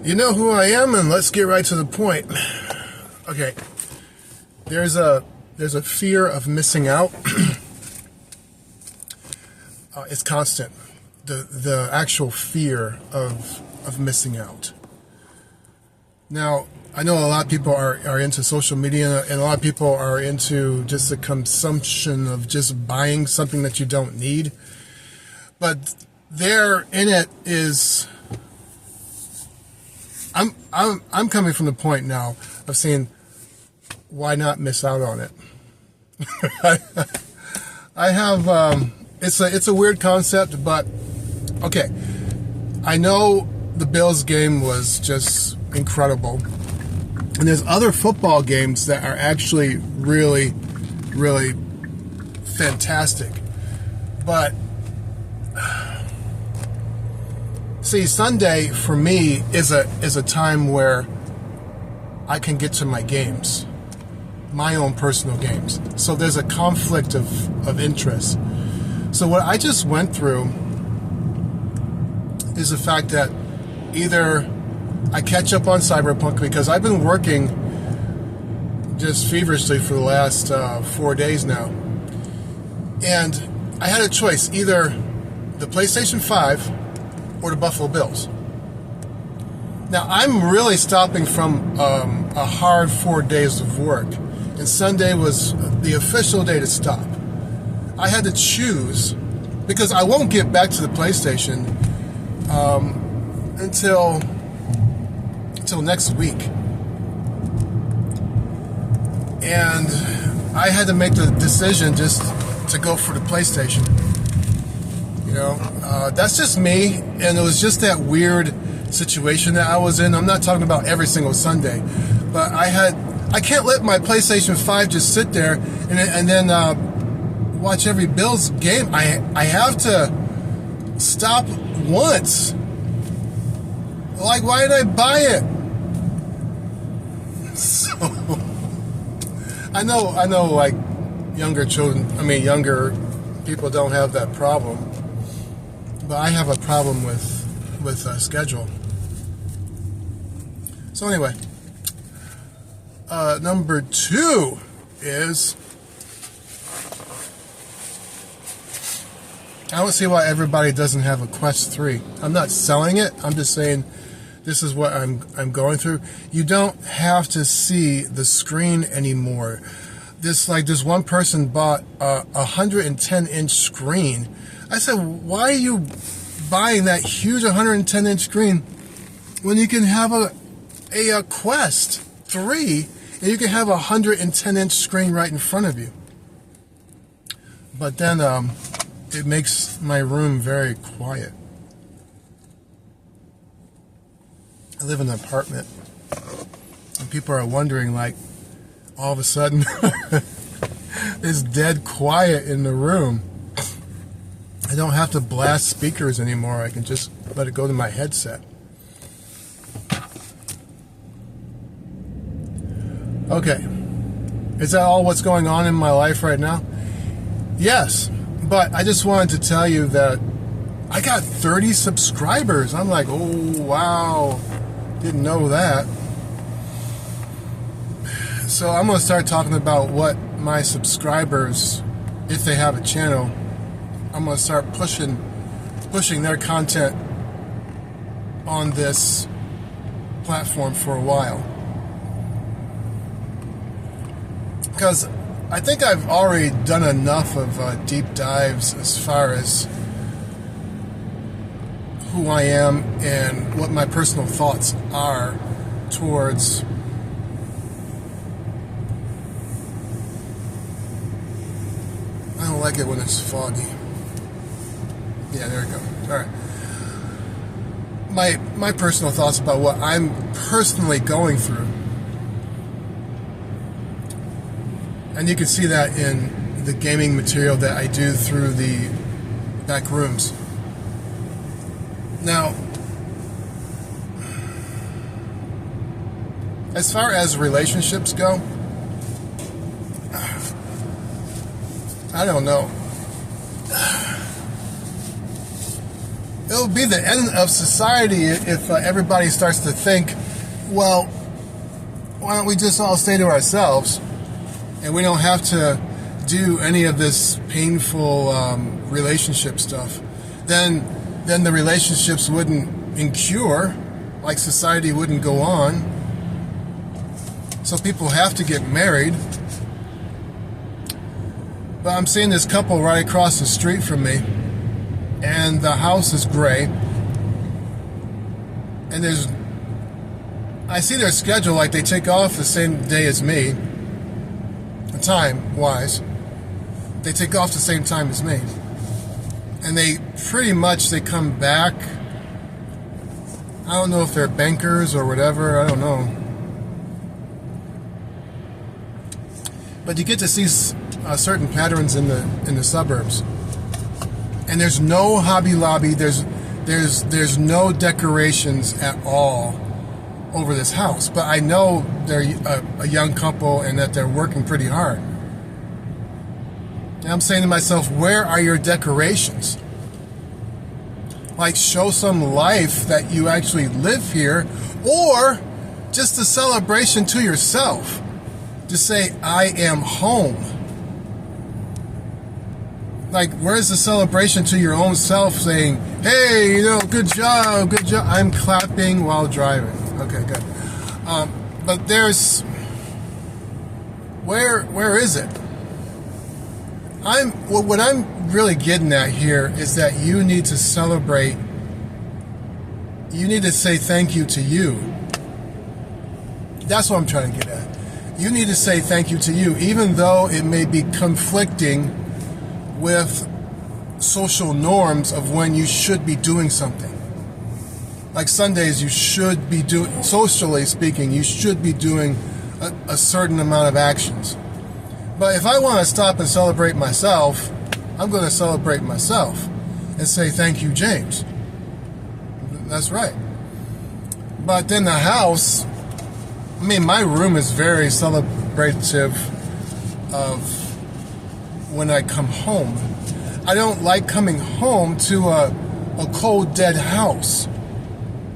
You know who I am, and let's get right to the point. Okay, there's a fear of missing out. It's constant. The actual fear of missing out. Now, I know a lot of people are into social media, and a lot of people are into just the consumption of just buying something that you don't need. But there in it is, I'm coming from the point now of saying, why not miss out on it? I have, it's a weird concept, but okay. I know the Bills game was just incredible. And there's other football games that are actually really, really fantastic. But see, Sunday for me is a time where I can get to my games, my own personal games. So there's a conflict of interest. So what I just went through is the fact that either I catch up on Cyberpunk, because I've been working just feverishly for the last 4 days now. And I had a choice, either the PlayStation 5 or the Buffalo Bills. Now, I'm really stopping from a hard 4 days of work, and Sunday was the official day to stop. I had to choose, because I won't get back to the PlayStation until next week. And I had to make the decision just to go for the PlayStation. You know, that's just me, and it was just that weird situation that I was in. I'm not talking about every single Sunday, but I can't let my PlayStation 5 just sit there and then watch every Bills game. I have to stop once. Like, why did I buy it? So I know, like younger people don't have that problem, but I have a problem with schedule. So anyway, number 2 is, I don't see why everybody doesn't have a Quest 3. I'm not selling it. I'm just saying this is what I'm going through. You don't have to see the screen anymore. This one person bought a 110-inch screen. I said, why are you buying that huge 110-inch screen when you can have a Quest 3 and you can have a 110-inch screen right in front of you? But then it makes my room very quiet. I live in an apartment, and people are wondering, like, all of a sudden, it's dead quiet in the room. I don't have to blast speakers anymore. I can just let it go to my headset. Okay. Is that all what's going on in my life right now? Yes. But I just wanted to tell you that I got 30 subscribers. I'm like, oh, wow. Didn't know that. So I'm going to start talking about what my subscribers, if they have a channel, I'm going to start pushing their content on this platform for a while. Because I think I've already done enough of deep dives as far as who I am and what my personal thoughts are towards I don't like it when it's foggy. Yeah, there we go. All right. My personal thoughts about what I'm personally going through. And you can see that in the gaming material that I do through the back rooms. Now, as far as relationships go, I don't know. it'll be the end of society if everybody starts to think, well, why don't we just all stay to ourselves and we don't have to do any of this painful relationship stuff. Then the relationships wouldn't incur, like society wouldn't go on. So people have to get married. But I'm seeing this couple right across the street from me, and the house is gray. And I see their schedule, like they take off the same day as me, time-wise. They take off the same time as me. And they come back. I don't know if they're bankers or whatever, I don't know. But you get to see certain patterns in the suburbs. And there's no Hobby Lobby, there's no decorations at all over this house. But I know they're a young couple and that they're working pretty hard. And I'm saying to myself, where are your decorations? Like, show some life that you actually live here, or just a celebration to yourself. Just say, I am home. Like, where's the celebration to your own self saying, hey, good job. I'm clapping while driving. Okay, good. But where is it? What I'm really getting at here is that you need to celebrate. You need to say thank you to you. That's what I'm trying to get at. You need to say thank you to you, even though it may be conflicting with social norms of when you should be doing something. Like Sundays, you should be doing, socially speaking, you should be doing a certain amount of actions. But if I want to stop and celebrate myself, I'm going to celebrate myself and say, thank you, James. That's right. But then the house, my room is very celebrative of when I come home. I don't like coming home to a cold, dead house.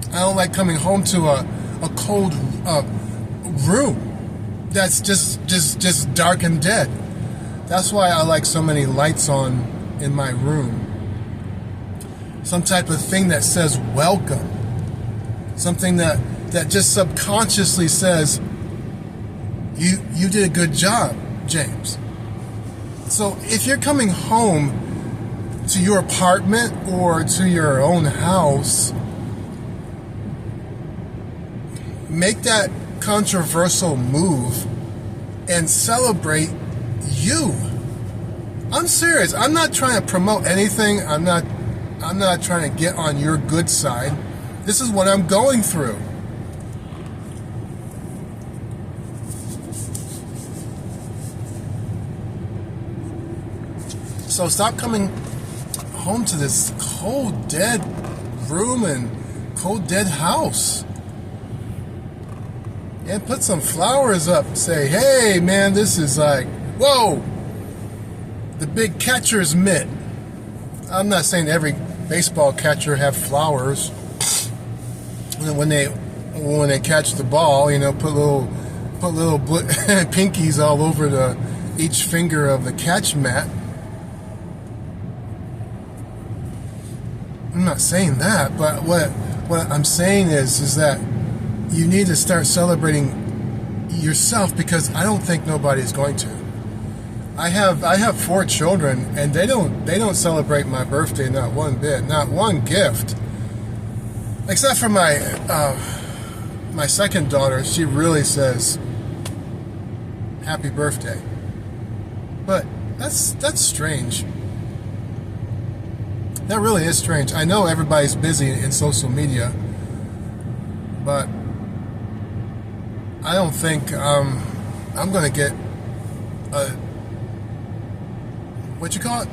I don't like coming home to a cold room that's just dark and dead. That's why I like so many lights on in my room. Some type of thing that says welcome. Something that just subconsciously says, you did a good job, James. So if you're coming home to your apartment or to your own house, make that controversial move and celebrate you. I'm serious. I'm not trying to promote anything. I'm not trying to get on your good side. This is what I'm going through. So stop coming home to this cold, dead room and cold, dead house. And put some flowers up. Say, hey, man, this is like, whoa, the big catcher's mitt. I'm not saying every baseball catcher have flowers. When they catch the ball, put little pinkies all over each finger of the catch mat. I'm not saying that, but what I'm saying is that you need to start celebrating yourself, because I don't think nobody's going to. I have 4 children, and they don't celebrate my birthday, not one bit, not one gift. Except for my second daughter, she really says happy birthday. But that's strange. That really is strange. I know everybody's busy in social media, but I don't think I'm going to get what you call it?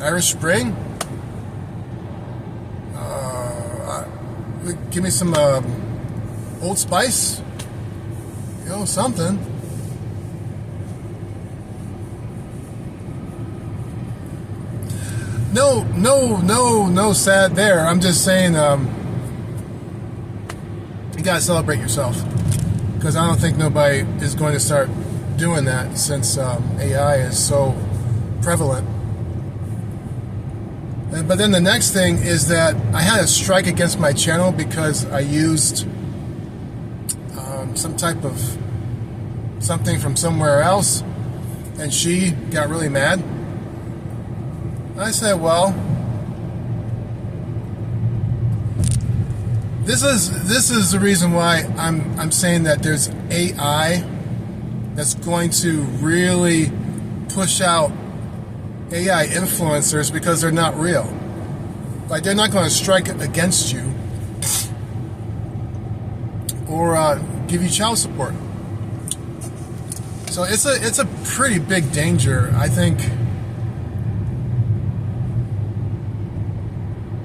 Irish Spring? Give me some Old Spice? Something. no sad there. I'm just saying, you gotta celebrate yourself, because I don't think nobody is going to start doing that since AI is so prevalent. But then the next thing is that I had a strike against my channel because I used some type of something from somewhere else, and she got really mad. I said, well, this is the reason why I'm saying that there's AI that's going to really push out AI influencers, because they're not real. Like, they're not going to strike against you or give you child support. So it's a pretty big danger. I think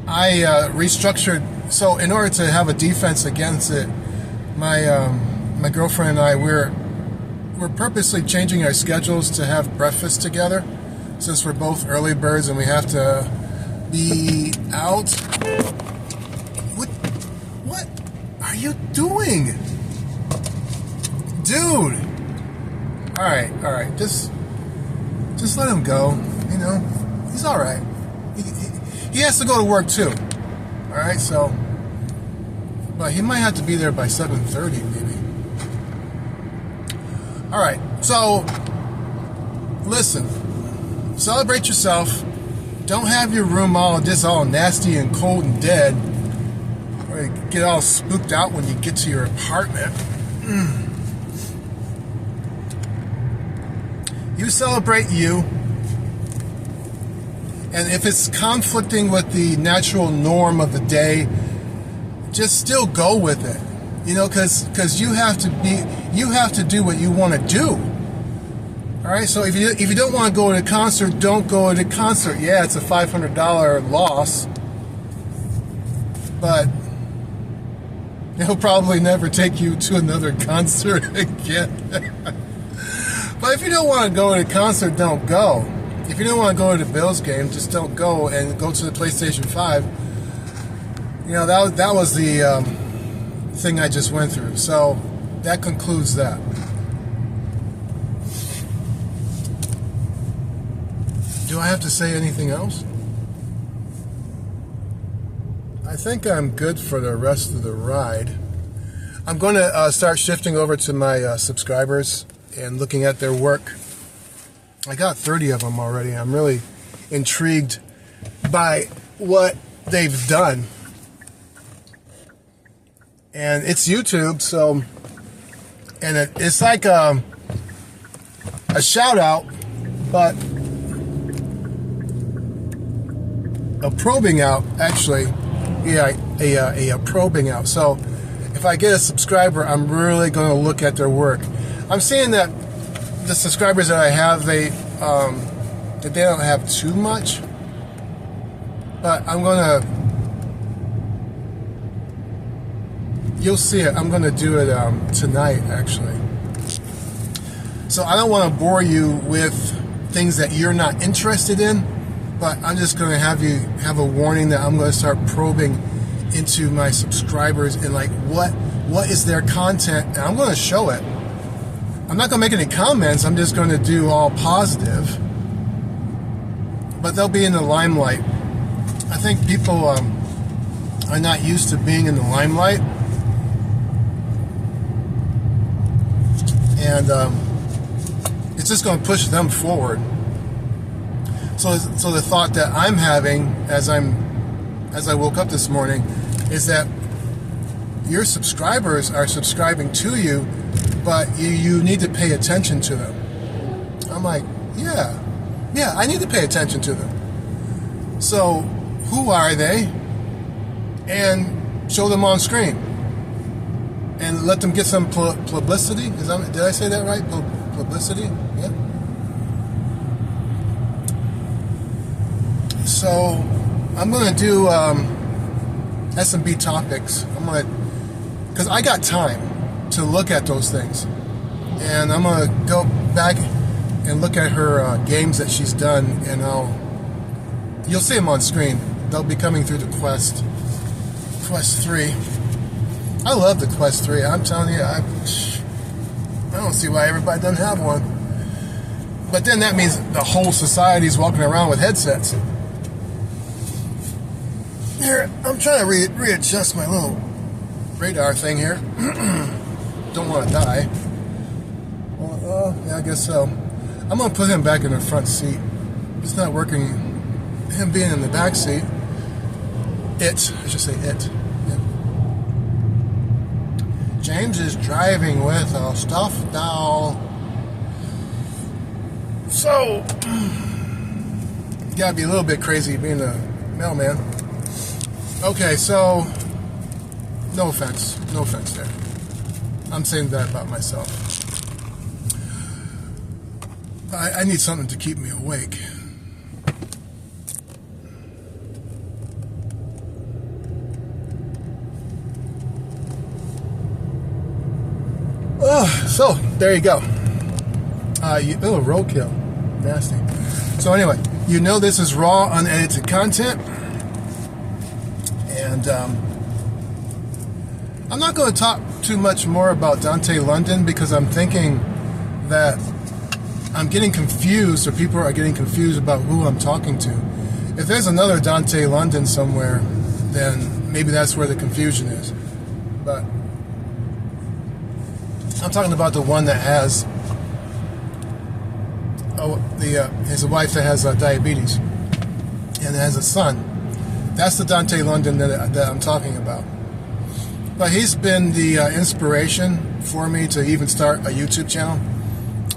I restructured. So in order to have a defense against it, my girlfriend and I, we're purposely changing our schedules to have breakfast together, since we're both early birds and we have to be out. What are you doing, dude? All right, just let him go. You know, he's all right. He has to go to work too. All right, so, but he might have to be there by 7:30 maybe. All right, so listen, celebrate yourself. Don't have your room all nasty and cold and dead, or you get all spooked out when you get to your apartment. You celebrate you, and if it's conflicting with the natural norm of the day, just still go with it. You know, because you have to do what you want to do. All right. So if you don't want to go to the concert, don't go to the concert. Yeah, it's a $500 loss, but he'll probably never take you to another concert again. But if you don't want to go to the concert, don't go. If you don't want to go to the Bills game, just don't go, and go to the PlayStation 5. You know, that was the thing I just went through. So that concludes that. Do I have to say anything else? I think I'm good for the rest of the ride. I'm going to start shifting over to my subscribers and looking at their work. I got 30 of them already. I'm really intrigued by what they've done. And it's YouTube, so, and it's like a shout out, but a probing out, actually. Yeah, a probing out. So if I get a subscriber, I'm really going to look at their work. I'm seeing that the subscribers that I have, they don't have too much, but I'm gonna, you'll see it. I'm gonna do it tonight, actually. So I don't want to bore you with things that you're not interested in, but I'm just gonna have you have a warning that I'm gonna start probing into my subscribers and like what is their content, and I'm gonna show it. I'm not going to make any comments. I'm just going to do all positive. But they'll be in the limelight. I think people are not used to being in the limelight. And it's just going to push them forward. So the thought that I'm having as I woke up this morning is that your subscribers are subscribing to you, but you need to pay attention to them. I'm like, yeah, I need to pay attention to them. So who are they? And show them on screen. And let them get some publicity. Did I say that right? Publicity? Yeah. So I'm going to do S&B topics. Because I got time to look at those things, and I'm gonna go back and look at her games that she's done, and You'll see them on screen. They'll be coming through the Quest 3. I love the Quest 3. I'm telling you, I don't see why everybody doesn't have one. But then that means the whole society's walking around with headsets. Here, I'm trying to readjust my little radar thing here. Don't want to die. Well, yeah, I guess so. I'm going to put him back in the front seat. It's not working. Him being in the back seat. I should say it. Yeah. James is driving with a stuffed doll. So, you gotta be a little bit crazy being a mailman. Okay, so, no offense there. I'm saying that about myself. I need something to keep me awake. So, there you go. Roadkill. Nasty. So anyway, you know this is raw, unedited content. And I'm not going to talk too much more about Dante London because I'm thinking that I'm getting confused, or people are getting confused about who I'm talking to. If there's another Dante London somewhere, then maybe that's where the confusion is. But I'm talking about the one that has his wife that has diabetes and has a son. That's the Dante London that I'm talking about. But he's been the inspiration for me to even start a YouTube channel.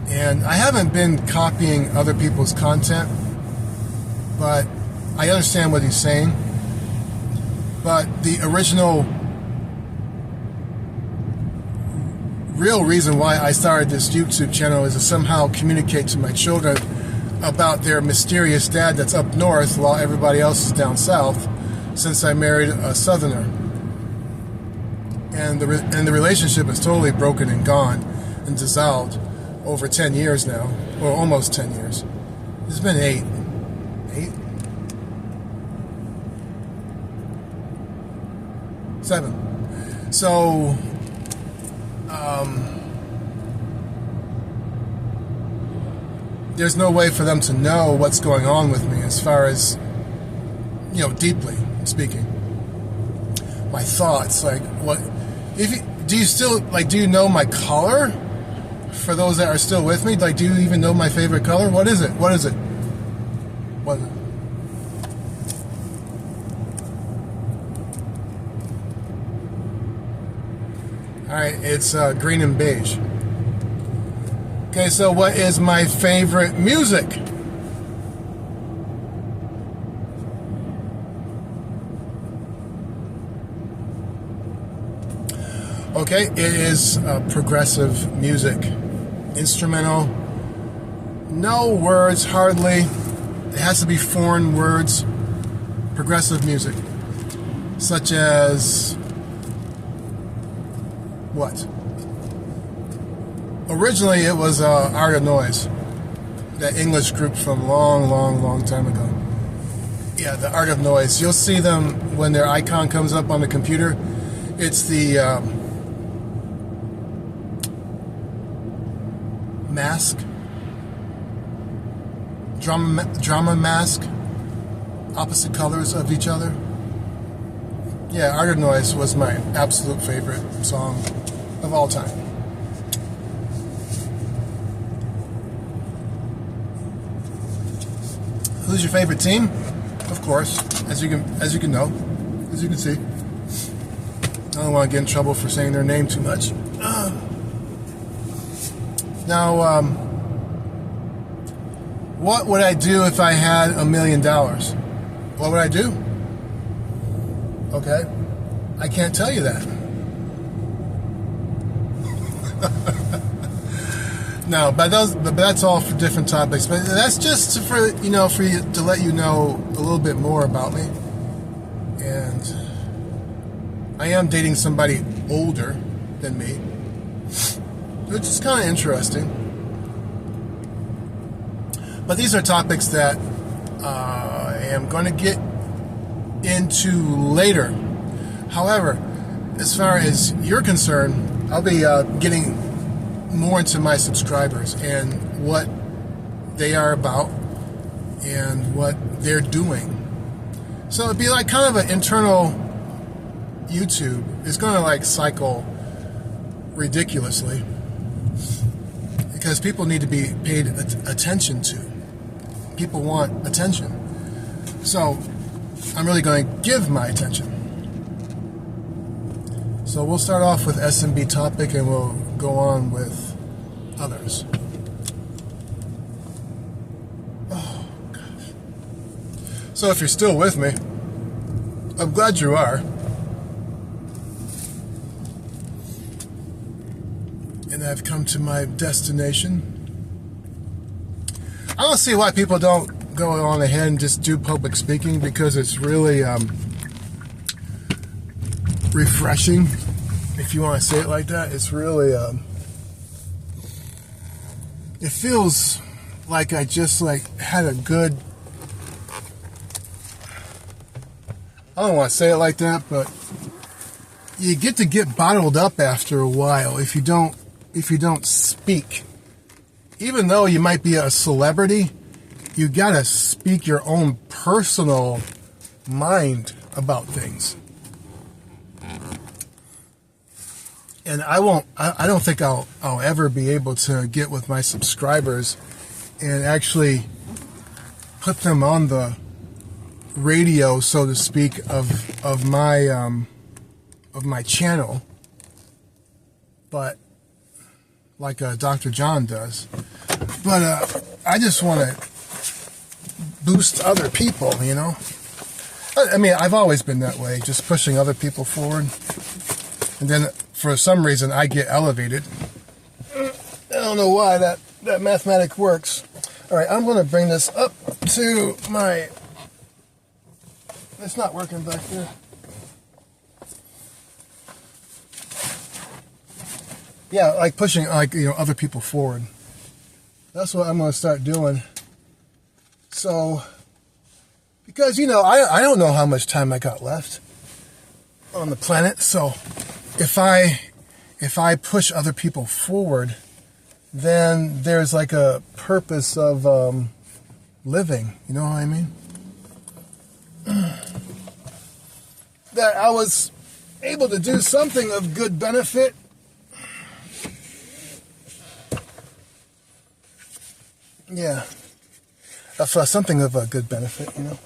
And I haven't been copying other people's content, but I understand what he's saying. But the original real reason why I started this YouTube channel is to somehow communicate to my children about their mysterious dad that's up north while everybody else is down south, since I married a southerner. And the relationship is totally broken and gone and dissolved over 10 years now, or almost 10 years. It's been 8. Seven. So, there's no way for them to know what's going on with me as far as, deeply speaking. My thoughts, like, what, do you know my color? For those that are still with me, like, do you even know my favorite color? What is it? What is it? What is it? Alright, it's green and beige. Okay, so what is my favorite music? Okay, it is progressive music. Instrumental. No words, hardly. It has to be foreign words. Progressive music. Such as... what? Originally, it was Art of Noise, that English group from long time ago. Yeah, the Art of Noise. You'll see them when their icon comes up on the computer. It's the mask, drama mask, opposite colors of each other. Yeah, Art of Noise was my absolute favorite song of all time. Who's your favorite team? Of course, as you can see. I don't want to get in trouble for saying their name too much. Now, what would I do if I had $1 million? What would I do? Okay, I can't tell you that. No, but that's all for different topics. But that's just for you to let you know a little bit more about me. And I am dating somebody older than me, which is kind of interesting. But these are topics that am going to get into later. However, as far as you're concerned, I'll be getting more into my subscribers and what they are about and what they're doing. So it'd be like kind of an internal YouTube. It's going to like cycle ridiculously because people need to be paid attention to. People want attention. So I'm really going to give my attention. So we'll start off with SMB topic and we'll go on with others. Oh, gosh. So if you're still with me, I'm glad you are. And I've come to my destination. I don't see why people don't go on ahead and just do public speaking, because it's really refreshing, if you want to say it like that. It's really it feels like I just had a good, I don't want to say it like that, but you get bottled up after a while if you don't speak. Even though you might be a celebrity, you gotta speak your own personal mind about things. And I don't think I'll ever be able to get with my subscribers and actually put them on the radio, so to speak, of my channel, but like Dr. John does. But I just want to boost other people, you know. I mean, I've always been that way, just pushing other people forward. And then for some reason I get elevated. I don't know why that mathematic works. All right, I'm going to bring this up to my... It's not working back there. Yeah, like pushing other people forward. That's what I'm going to start doing. So, because I don't know how much time I got left on the planet. So, if I push other people forward, then there's like a purpose of living. You know what I mean? That I was able to do something of good benefit. Yeah, something of a good benefit, you know.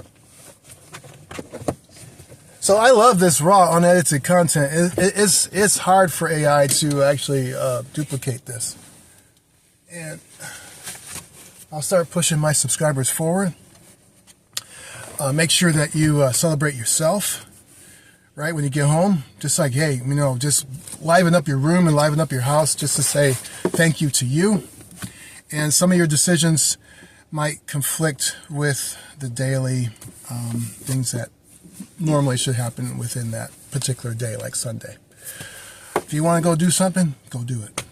So I love this raw, unedited content. It's hard for AI to actually duplicate this. And I'll start pushing my subscribers forward. Make sure that you celebrate yourself, right, when you get home. Just like, hey, just liven up your room and liven up your house just to say thank you to you. And some of your decisions might conflict with the daily things that normally should happen within that particular day, like Sunday. If you want to go do something, go do it.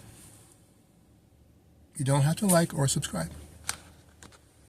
You don't have to like or subscribe.